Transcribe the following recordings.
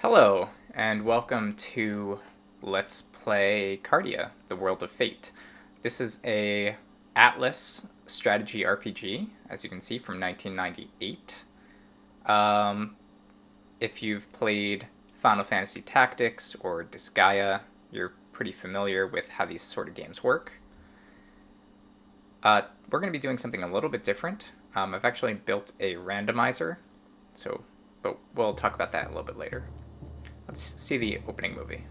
Hello, and welcome to Let's Play Kartia, The World of Fate. This is a Atlas strategy RPG, as you can see, from 1998. If you've played Final Fantasy Tactics or Disgaea, you're pretty familiar with how these sort of games work. We're going to be doing something a little bit different. I've actually built a randomizer, but we'll talk about that a little bit later. Let's see the opening movie.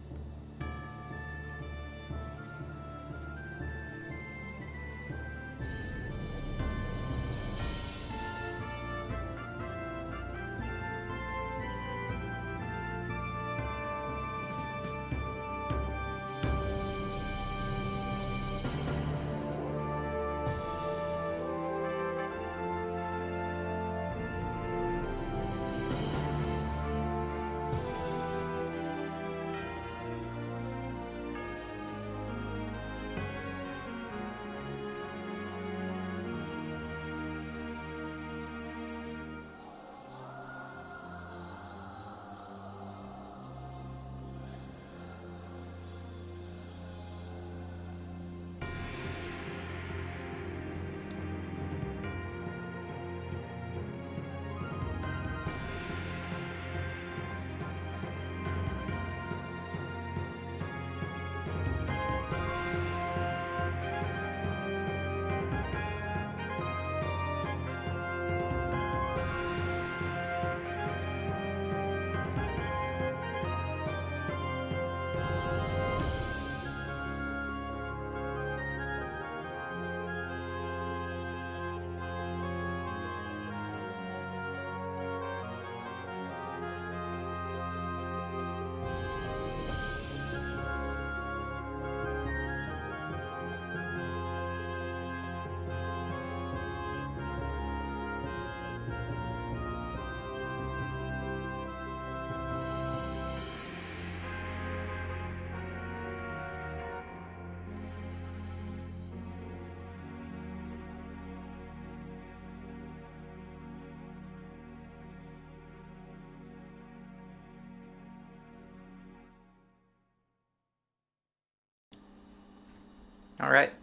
Alright.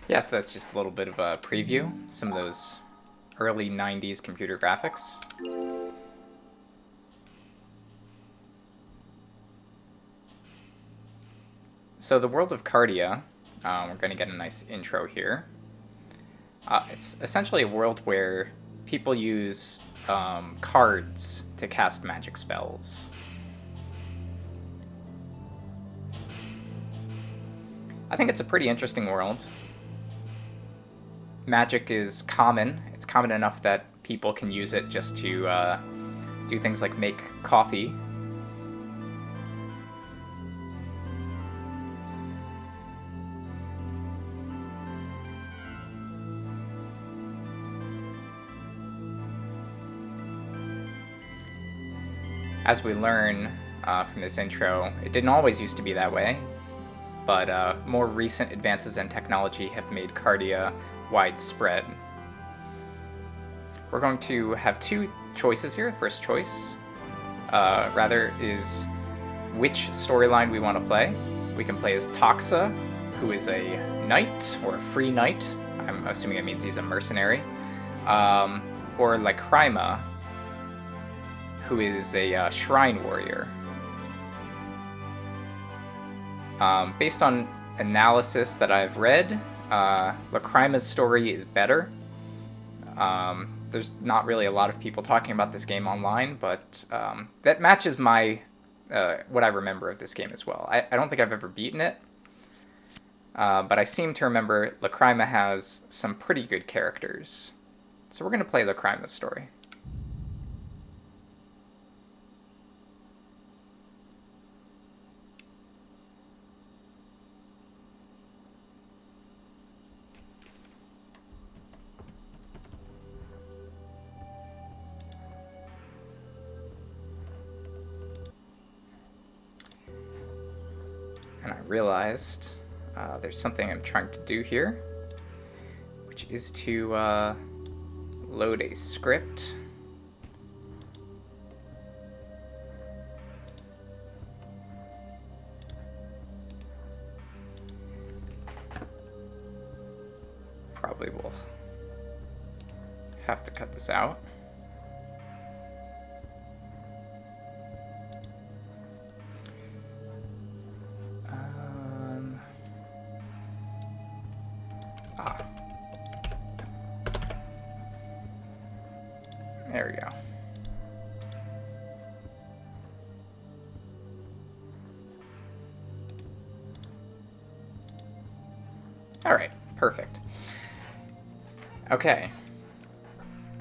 Yeah, so that's just a little bit of a preview. Some of those early 90s computer graphics. So the world of Kartia, we're going to get a nice intro here. It's essentially a world where people use cards to cast magic spells. I think it's a pretty interesting world. Magic is common. It's common enough that people can use it just to do things like make coffee. As we learn from this intro, it didn't always used to be that way, but more recent advances in technology have made Kartia widespread. We're going to have two choices here. First choice, is which storyline we want to play. We can play as Toxa, who is a knight, or a free knight. I'm assuming it means he's a mercenary. Or Lacrima, who is a shrine warrior. Based on analysis that I've read, Lacrima's story is better. There's not really a lot of people talking about this game online, but that matches my what I remember of this game as well. I don't think I've ever beaten it, but I seem to remember Lacrima has some pretty good characters. So we're going to play Lacrima's story. And I realized there's something I'm trying to do here, which is to load a script. have to cut this out. There we go. All right, perfect. Okay.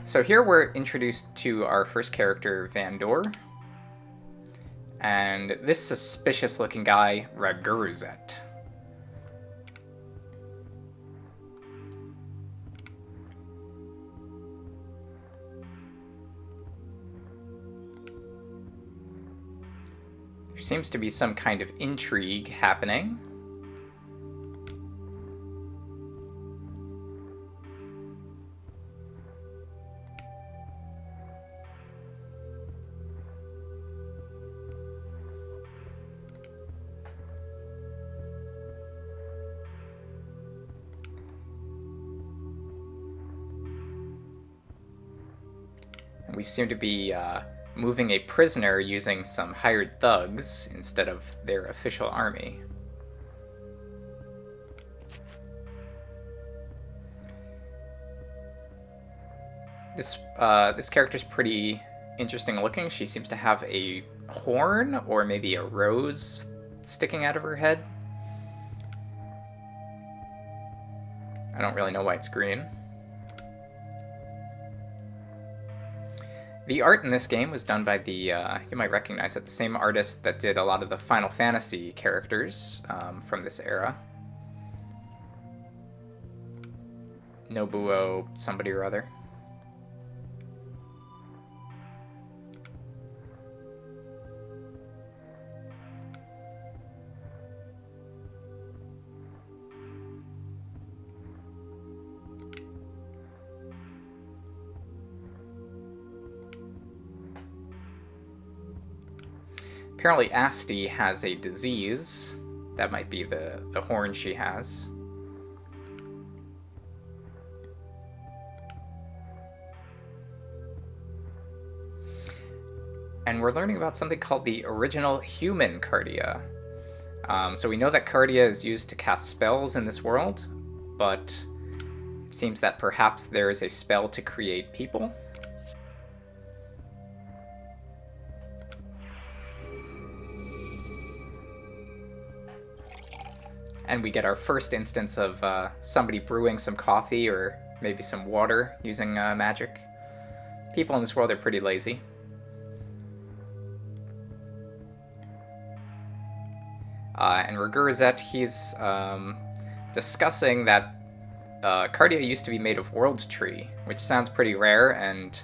So here we're introduced to our first character, Vandor. And this suspicious looking guy, Raguruzet. There seems to be some kind of intrigue happening. And we seem to be moving a prisoner using some hired thugs instead of their official army. This character's pretty interesting looking. She seems to have a horn or maybe a rose sticking out of her head. I don't really know why it's green. The art in this game was done by the, you might recognize it, the same artist that did a lot of the Final Fantasy characters from this era. Nobuo somebody or other. Apparently Asti has a disease. That might be the horn she has. And we're learning about something called the original human Kartia. So we know that Kartia is used to cast spells in this world, but it seems that perhaps there is a spell to create people. And we get our first instance of somebody brewing some coffee or maybe some water using magic. People in this world are pretty lazy. And Raguruzet, he's discussing that Kartia used to be made of world tree, which sounds pretty rare, and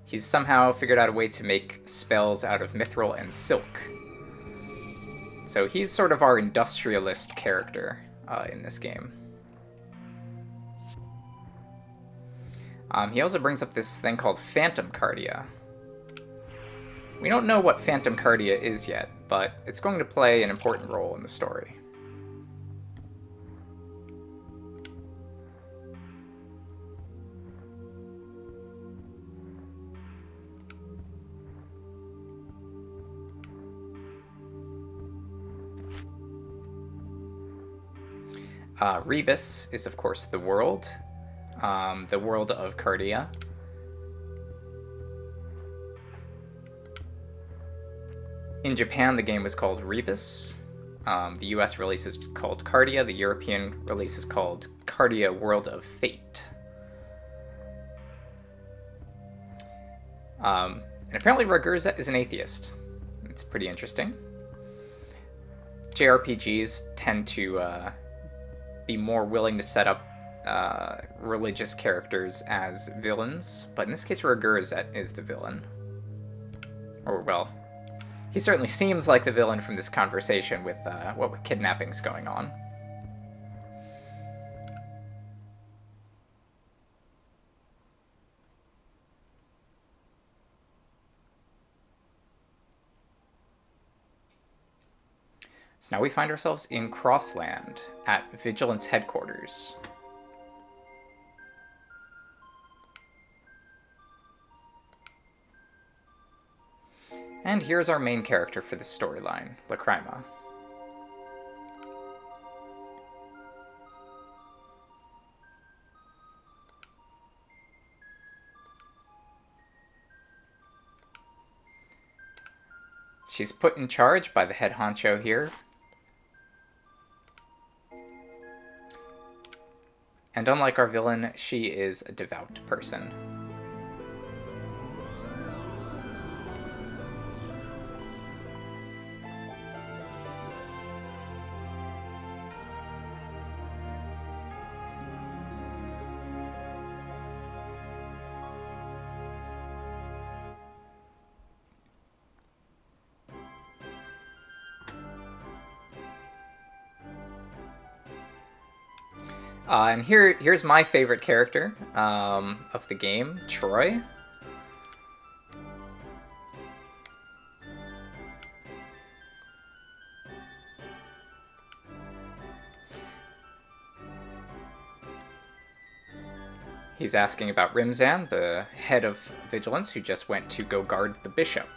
he's somehow figured out a way to make spells out of mithril and silk. So he's sort of our industrialist character in this game. He also brings up this thing called Phantom Kartia. We don't know what Phantom Kartia is yet, but it's going to play an important role in the story. Rebus is, of course, the world of Kartia. In Japan, the game was called Rebus. The US release is called Kartia. The European release is called Kartia World of Fate. And apparently Raguruzet is an atheist. It's pretty interesting. JRPGs tend to be more willing to set up religious characters as villains, but in this case Raguruzet is the villain. Or, well, he certainly seems like the villain from this conversation with what with kidnappings going on. So now we find ourselves in Crossland at Vigilance Headquarters. And here's our main character for this storyline, Lacrima. She's put in charge by the head honcho here. And unlike our villain, she is a devout person. And here's my favorite character of the game, Troy. He's asking about Rimzan, the head of Vigilance, who just went to go guard the bishop.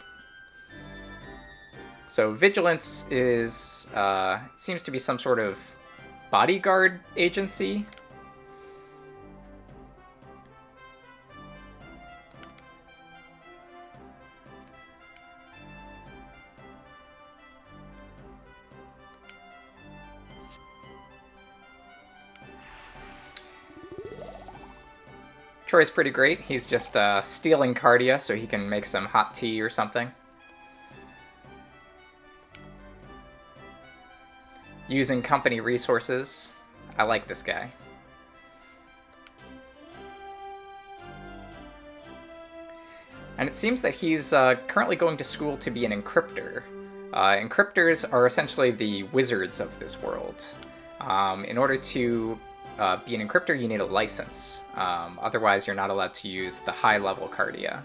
So Vigilance is seems to be some sort of bodyguard agency. Troy's pretty great. He's just stealing Kartia so he can make some hot tea or something. Using company resources. I like this guy. And it seems that he's currently going to school to be an encryptor. Encryptors are essentially the wizards of this world. In order to be an encryptor, you need a license. Otherwise, you're not allowed to use the high-level Kartia.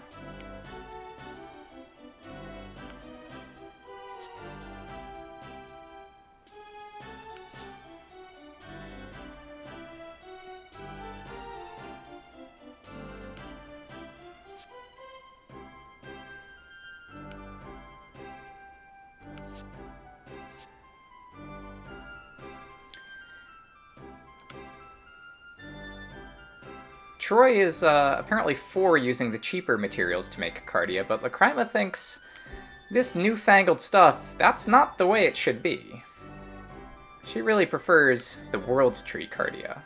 Troy is apparently for using the cheaper materials to make Kartia, but Lacrima thinks this newfangled stuff, that's not the way it should be. She really prefers the World Tree Kartia.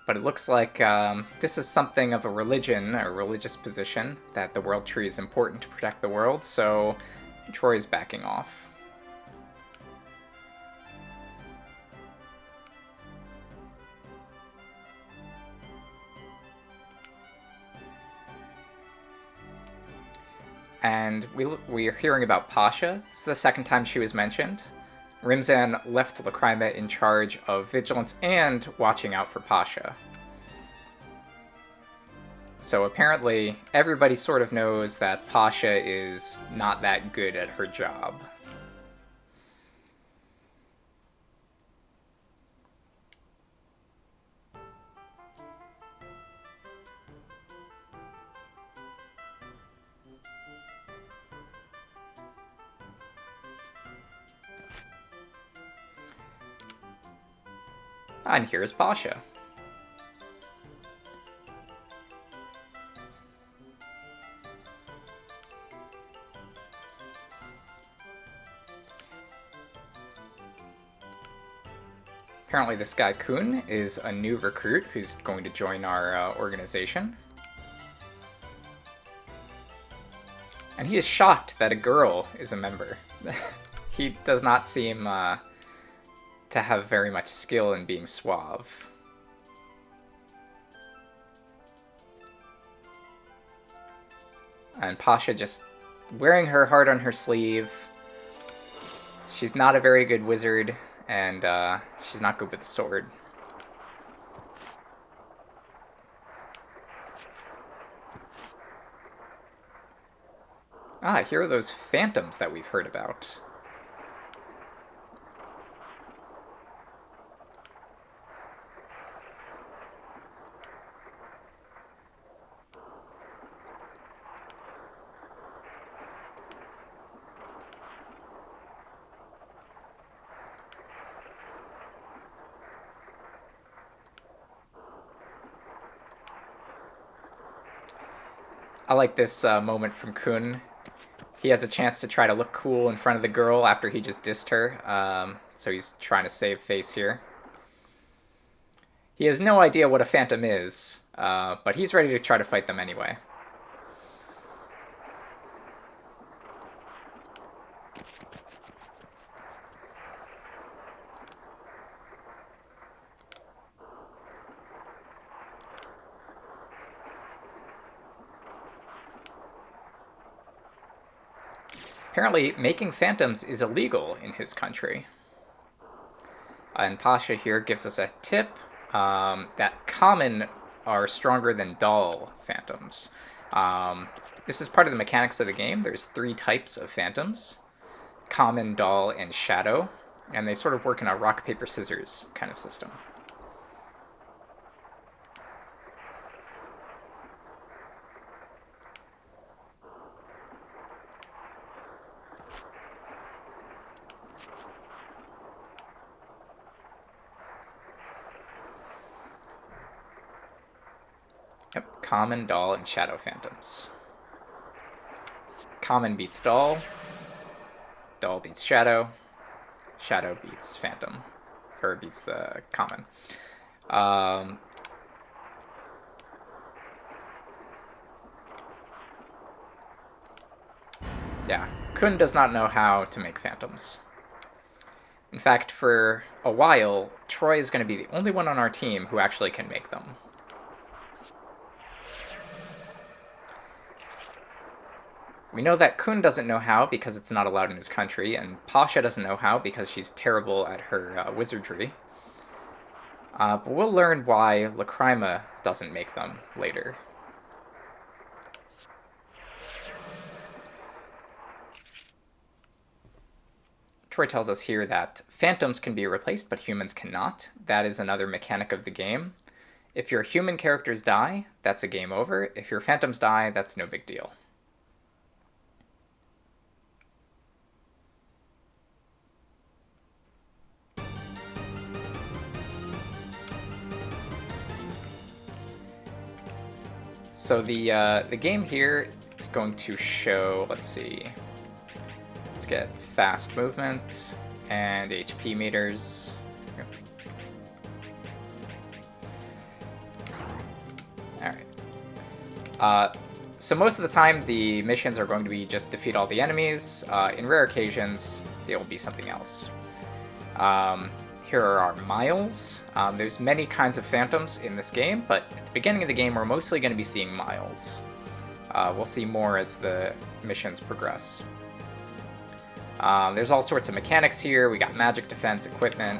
But it looks like this is something of a religion, a religious position, that the World Tree is important to protect the world, so Troy's backing off. And we are hearing about Pasha. This is the second time she was mentioned. Rimzan left Lacrima in charge of vigilance and watching out for Pasha. So apparently, everybody sort of knows that Pasha is not that good at her job. And here's Pasha. Apparently this guy Kun is a new recruit who's going to join our organization. And he is shocked that a girl is a member. He does not seem to have very much skill in being suave. And Pasha just wearing her heart on her sleeve. She's not a very good wizard, and she's not good with the sword. Ah, here are those phantoms that we've heard about. I like this moment from Kun. He has a chance to try to look cool in front of the girl after he just dissed her, so he's trying to save face here. He has no idea what a phantom is, but he's ready to try to fight them anyway. Apparently, making phantoms is illegal in his country. And Pasha here gives us a tip that common are stronger than dull phantoms. This is part of the mechanics of the game. There's 3 types of phantoms: common, dull, and shadow. And they sort of work in a rock, paper, scissors kind of system. Yep, common, dull, and shadow phantoms. Common beats dull, dull beats shadow, shadow beats phantom, or beats the common. Yeah, Kun does not know how to make phantoms. In fact, for a while, Troy is going to be the only one on our team who actually can make them. We know that Kun doesn't know how because it's not allowed in his country, and Pasha doesn't know how because she's terrible at her wizardry. But we'll learn why Lacrima doesn't make them later. Troy tells us here that phantoms can be replaced, but humans cannot. That is another mechanic of the game. If your human characters die, that's a game over. If your phantoms die, that's no big deal. So the game here is going to show, let's see, let's get fast movement and HP meters. Alright. So most of the time the missions are going to be just defeat all the enemies. In rare occasions, they will be something else. Here are our miles. There's many kinds of phantoms in this game, but at the beginning of the game, we're mostly going to be seeing miles. We'll see more as the missions progress. There's all sorts of mechanics here. We got magic defense, equipment,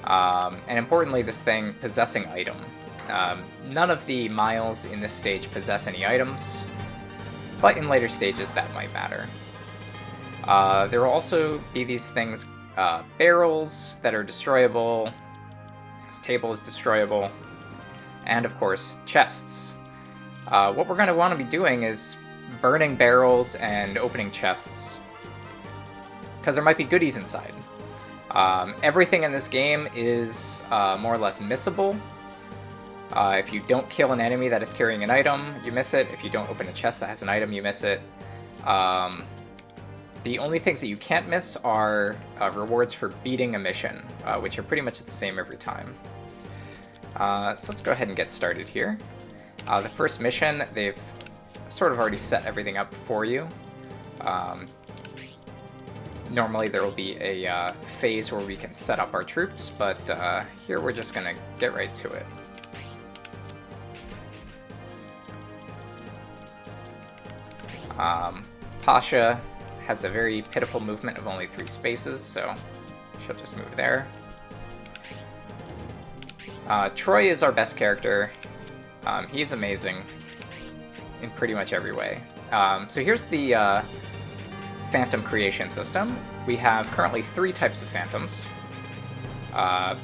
and importantly, this thing, possessing item. None of the miles in this stage possess any items, but in later stages that might matter. There will also be these things, barrels that are destroyable, this table is destroyable, and of course chests. What we're going to want to be doing is burning barrels and opening chests, because there might be goodies inside. Everything in this game is more or less missable. If you don't kill an enemy that is carrying an item, you miss it. If you don't open a chest that has an item, you miss it. The only things that you can't miss are rewards for beating a mission, which are pretty much the same every time. So let's go ahead and get started here. The first mission, they've sort of already set everything up for you. Normally there will be a phase where we can set up our troops, but here we're just going to get right to it. Pasha has a very pitiful movement of only 3 spaces, so she'll just move there. Troy is our best character. He's amazing in pretty much every way. So here's the phantom creation system. We have currently 3 types of phantoms.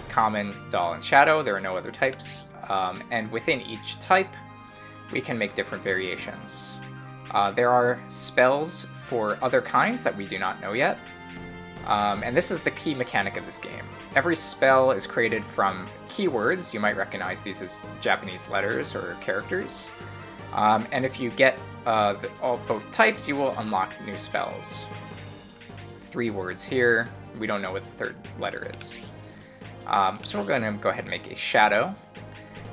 Common, dull, and shadow. There are no other types. And within each type, we can make different variations. There are spells for other kinds that we do not know yet. And this is the key mechanic of this game. Every spell is created from keywords. You might recognize these as Japanese letters or characters. And if you get both types, you will unlock new spells. 3 words here. We don't know what the third letter is. So we're going to go ahead and make a shadow.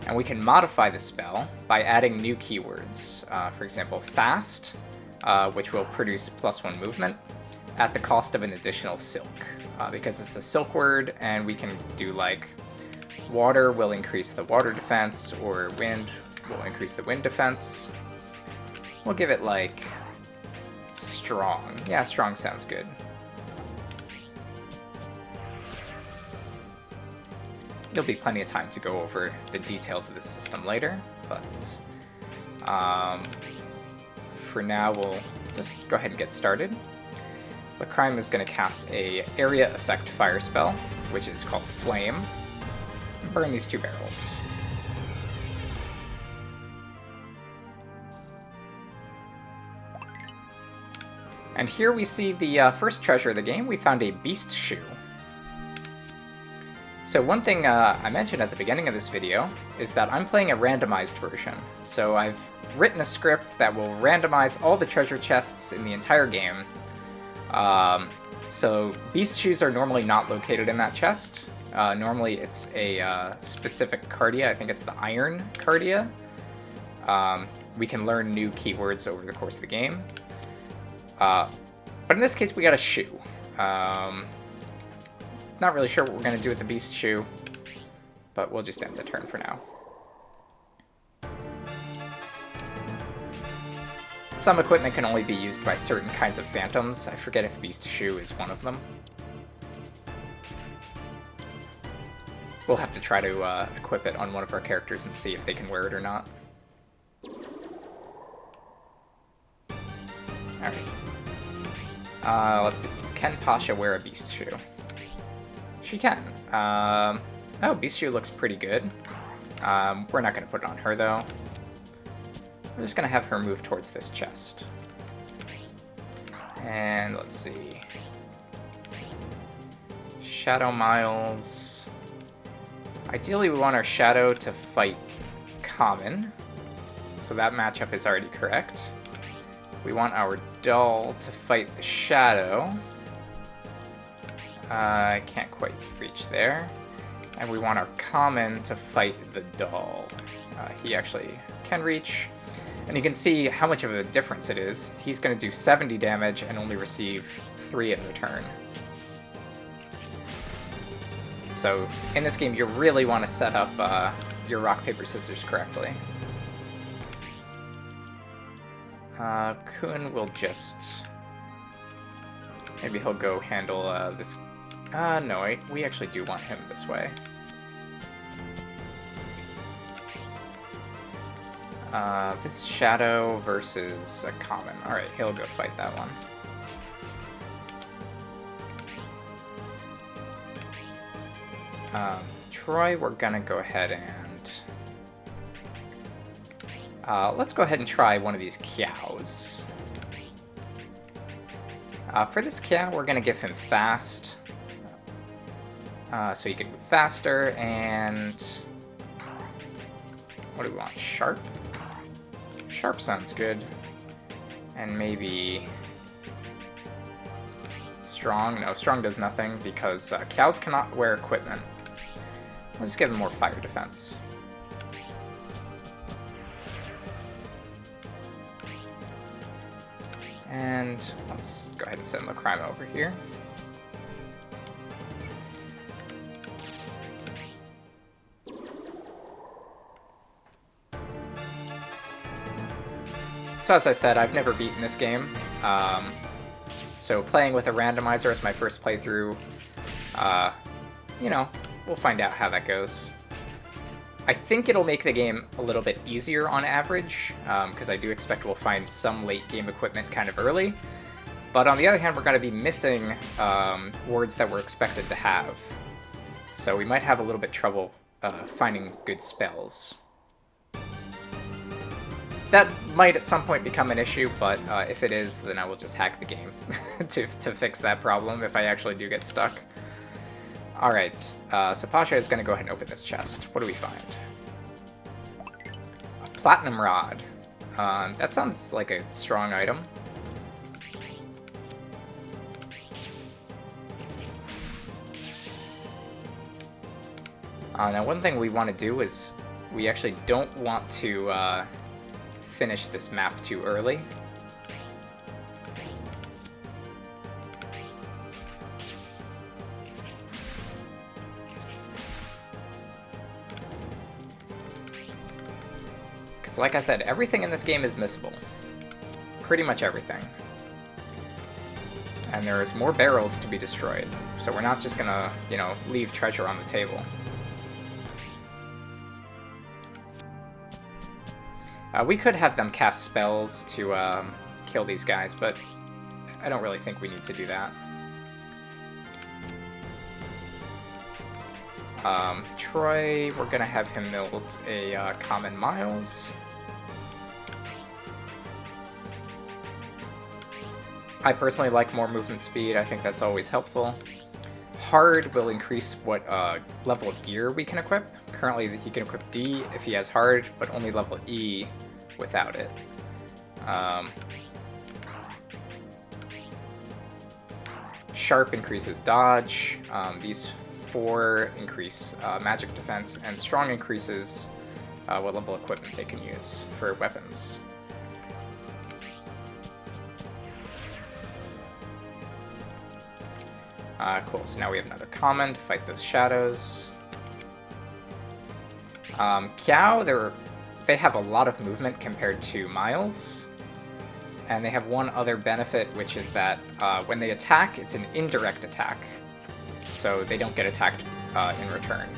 And we can modify the spell by adding new keywords. For example, fast, which will produce +1 movement at the cost of an additional silk. Because it's a silk word, and we can do like water will increase the water defense, or wind will increase the wind defense. We'll give it like strong. Yeah, strong sounds good. There'll be plenty of time to go over the details of this system later, but for now we'll just go ahead and get started. Lacrime is going to cast a area effect fire spell, which is called Flame. Burn these 2 barrels. And here we see the first treasure of the game. We found a beast shoe. So one thing I mentioned at the beginning of this video is that I'm playing a randomized version. So I've written a script that will randomize all the treasure chests in the entire game. So beast shoes are normally not located in that chest. Normally it's a specific Kartia. I think it's the Iron Kartia. We can learn new keywords over the course of the game. But in this case, we got a shoe. Not really sure what we're going to do with the beast shoe, but we'll just end the turn for now. Some equipment can only be used by certain kinds of phantoms. I forget if beast shoe is one of them. We'll have to try to equip it on one of our characters and see if they can wear it or not. Alright. Let's see. Can Pasha wear a beast shoe? She can. Oh, beast shoe looks pretty good. We're not going to put it on her, though. We're just going to have her move towards this chest. And let's see. Shadow Miles. Ideally, we want our Shadow to fight Common. So that matchup is already correct. We want our Dull to fight the Shadow. I can't quite reach there. And we want our Common to fight the Dull. He actually can reach. And you can see how much of a difference it is. He's going to do 70 damage and only receive 3 in return. So in this game, you really want to set up your rock, paper, scissors correctly. Kun will just... Maybe he'll go handle this... no, we actually do want him this way. This Shadow versus a Common. Alright, he'll go fight that one. Troy, we're gonna go ahead and... let's go ahead and try one of these cows. For this cow, we're gonna give him fast. So he can move faster, and... What do we want? Sharp? Sharp sounds good. And maybe... Strong? No, strong does nothing, because cows cannot wear equipment. We'll just give them more fire defense. And let's go ahead and send Lacrime over here. So as I said, I've never beaten this game. So playing with a randomizer as my first playthrough, you know, we'll find out how that goes. I think it'll make the game a little bit easier on average, because I do expect we'll find some late game equipment kind of early. But on the other hand, we're going to be missing words that we're expected to have. So we might have a little bit trouble finding good spells. That might at some point become an issue, but if it is, then I will just hack the game to fix that problem if I actually do get stuck. Alright, so Pasha is going to go ahead and open this chest. What do we find? A Platinum Rod. That sounds like a strong item. Now one thing we want to do is we actually don't want to finish this map too early. Because like I said, everything in this game is missable. Pretty much everything. And there's more barrels to be destroyed. So we're not just gonna, you know, leave treasure on the table. We could have them cast spells to kill these guys, but I don't really think we need to do that. Troy, we're gonna have him build a Common Miles. I personally like more movement speed. I think that's always helpful. Hard will increase what level of gear we can equip. Currently, he can equip D if he has Hard, but only level E without it. Sharp increases dodge. These 4 increase magic defense, and Strong increases what level of equipment they can use for weapons. Cool, so now we have another common to fight those shadows. Kiao, they have a lot of movement compared to Miles. And they have one other benefit, which is that when they attack, it's an indirect attack. So they don't get attacked in return.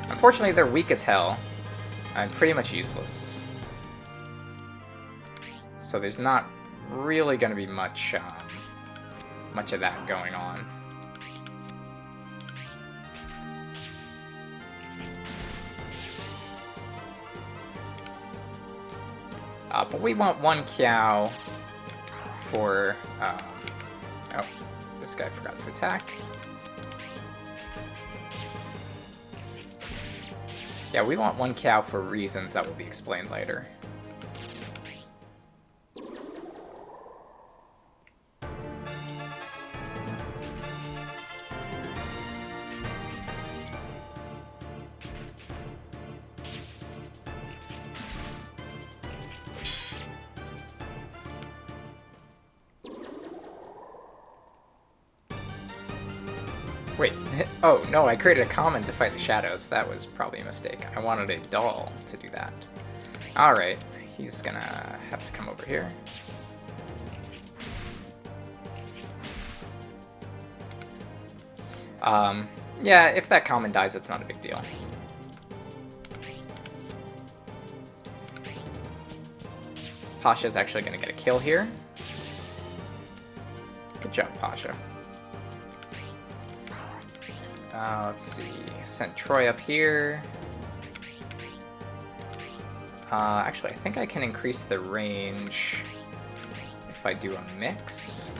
Unfortunately, they're weak as hell and pretty much useless. So there's not really going to be much of that going on. But we want 1 Kiao for... oh, this guy forgot to attack. Yeah, we want 1 Kiao for reasons that will be explained later. Wait, oh, no, I created a common to fight the shadows. That was probably a mistake. I wanted a doll to do that. Alright, he's gonna have to come over here. Yeah, if that common dies, it's not a big deal. Pasha's actually gonna get a kill here. Good job, Pasha. Let's see, sent Troy up here. Actually, I think I can increase the range if I do a mix.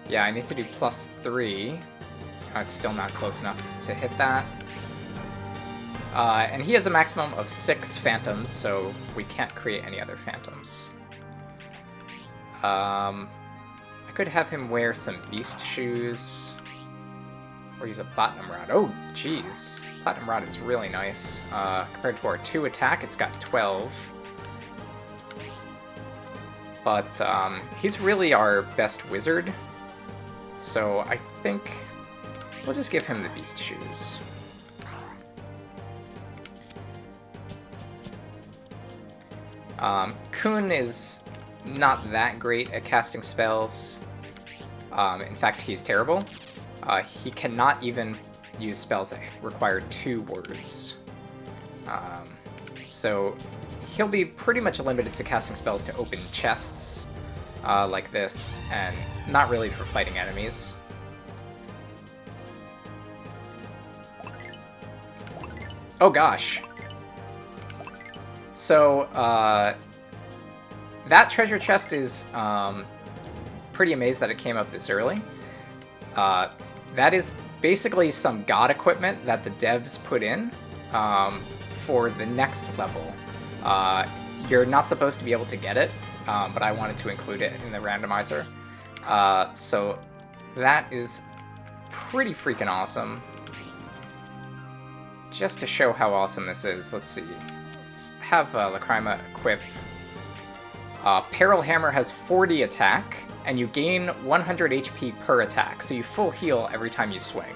Yeah, I need to do +3. It's still not close enough to hit that. And he has a maximum of 6 phantoms, so we can't create any other phantoms. I could have him wear some beast shoes, or use a platinum rod. Oh, jeez. Platinum rod is really nice. Compared to our 2 attack, it's got 12. But he's really our best wizard, so I think we'll just give him the beast shoes. Kun is not that great at casting spells. In fact, he's terrible. He cannot even use spells that require 2 words. So he'll be pretty much limited to casting spells to open chests like this, and not really for fighting enemies. Oh gosh. So, that treasure chest is pretty amazed that it came up this early. That is basically some god equipment that the devs put in. for the next level. You're not supposed to be able to get it, but I wanted to include it in the randomizer. So that is pretty freaking awesome. Just to show how awesome this is, let's see. Let's have Lacrima equip. Peril Hammer has 40 attack, and you gain 100 HP per attack, so you full heal every time you swing.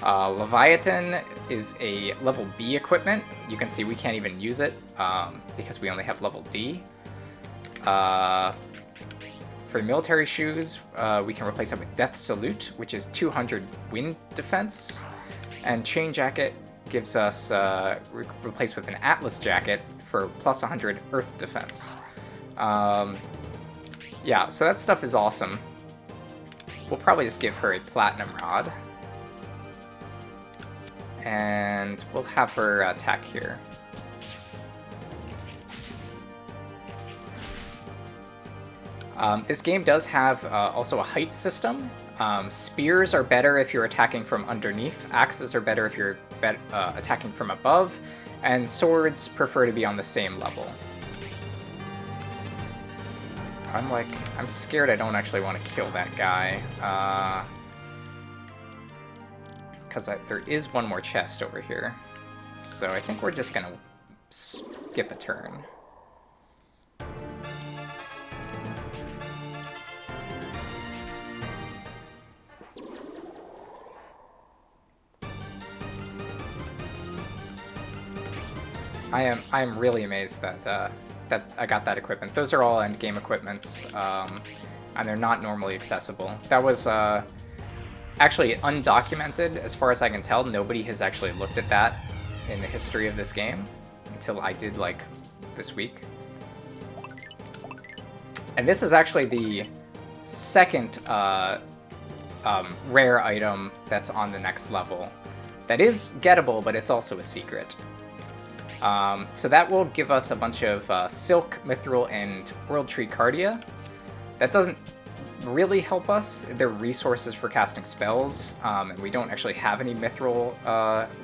Leviathan is a level B equipment. You can see we can't even use it because we only have level D. For the military shoes, we can replace it with Death Salute, which is 200 wind defense. And Chain Jacket gives us replaced with an Atlas Jacket for plus 100 earth defense. Yeah, so that stuff is awesome. We'll probably just give her a Platinum Rod. And we'll have her attack here. This game does have also a height system. Spears are better if you're attacking from underneath. Axes are better if you're attacking from above. And swords prefer to be on the same level. I'm scared I don't actually want to kill that guy. Because there is one more chest over here. So I think we're just going to skip a turn. I am really amazed that that I got that equipment. Those are all endgame equipments, and they're not normally accessible. That was actually undocumented, as far as I can tell. Nobody has actually looked at that in the history of this game until I did, like, this week. And this is actually the second rare item that's on the next level. That is gettable, but it's also a secret. So that will give us a bunch of Silk, Mithril, and World Tree Kartia. That doesn't really help us. They're resources for casting spells, and we don't actually have any Mithril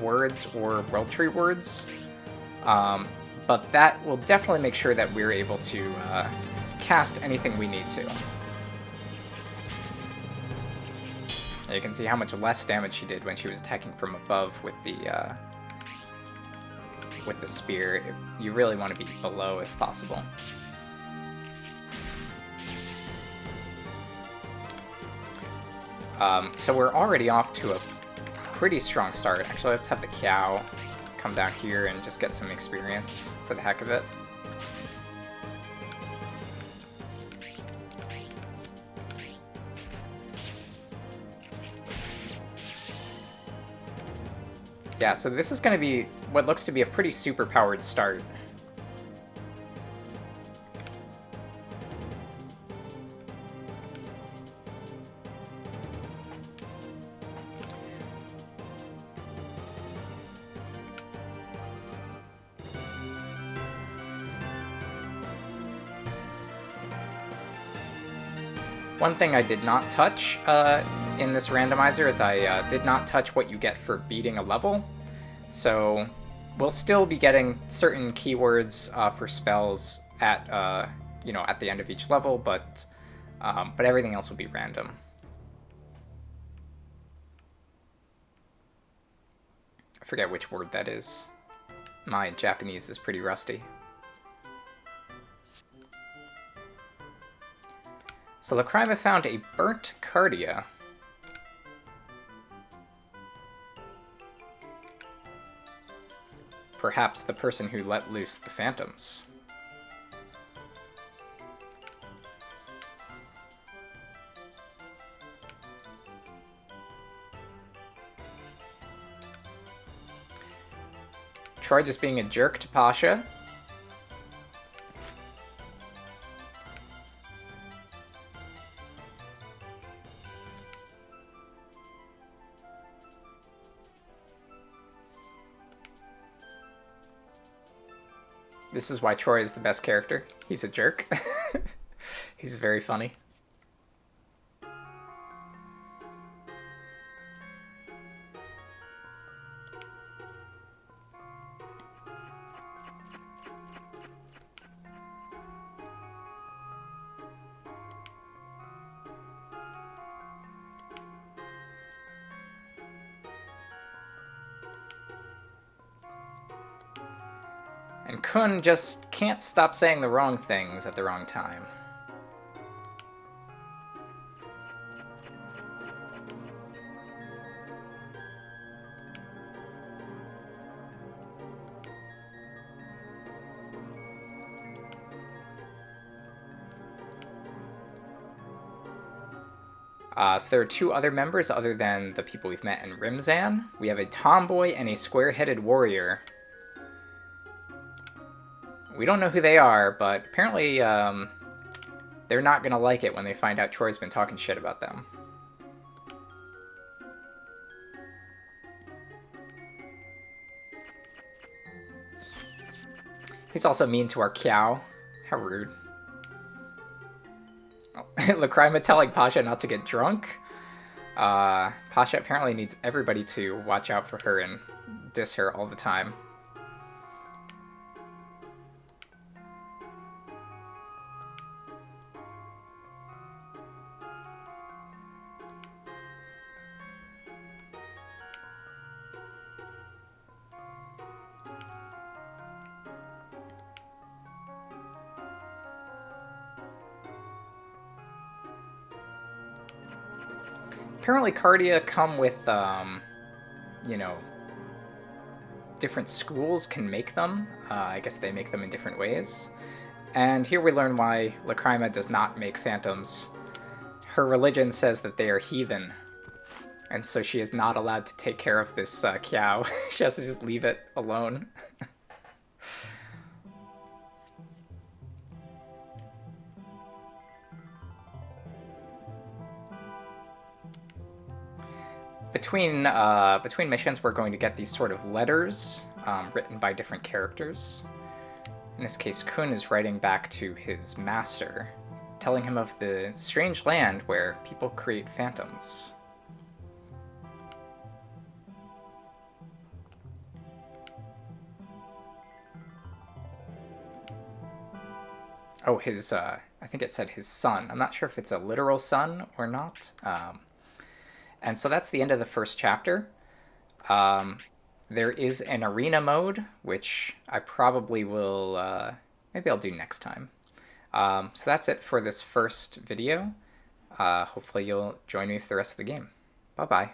words or World Tree words. But that will definitely make sure that we're able to cast anything we need to. And you can see how much less damage she did when she was attacking from above with the spear. You really want to be below if possible. So we're already off to a pretty strong start. Actually, let's have the cow come down here and just get some experience for the heck of it. Yeah, so this is going to be what looks to be a pretty super-powered start. One thing I did not touch in this randomizer is I did not touch what you get for beating a level. So we'll still be getting certain keywords for spells at at the end of each level, but everything else will be random. I forget which word that is. My Japanese is pretty rusty. So Lacrima found a burnt Kartia. Perhaps the person who let loose the phantoms. Troy just being a jerk to Pasha. This is why Troy is the best character. He's a jerk. He's very funny. And Kun just can't stop saying the wrong things at the wrong time. So there are two other members other than the people we've met in Rimzan. We have a tomboy and a square-headed warrior. We don't know who they are, but apparently they're not going to like it when they find out Troy's been talking shit about them. He's also mean to our Kiao. How rude. Oh. Lacrima telling Pasha not to get drunk. Pasha apparently needs everybody to watch out for her and diss her all the time. Apparently Kartia come with, you know, different schools can make them. I guess they make them in different ways. And here we learn why Lacrima does not make phantoms. Her religion says that they are heathen. And so she is not allowed to take care of this Kiao. She has to just leave it alone. Between missions, we're going to get these sort of letters written by different characters. In this case, Kun is writing back to his master, telling him of the strange land where people create phantoms. Oh, his, I think it said his son. I'm not sure if it's a literal son or not. And so that's the end of the first chapter. There is an arena mode, which I probably will, maybe I'll do next time. So that's it for this first video. Hopefully you'll join me for the rest of the game. Bye-bye.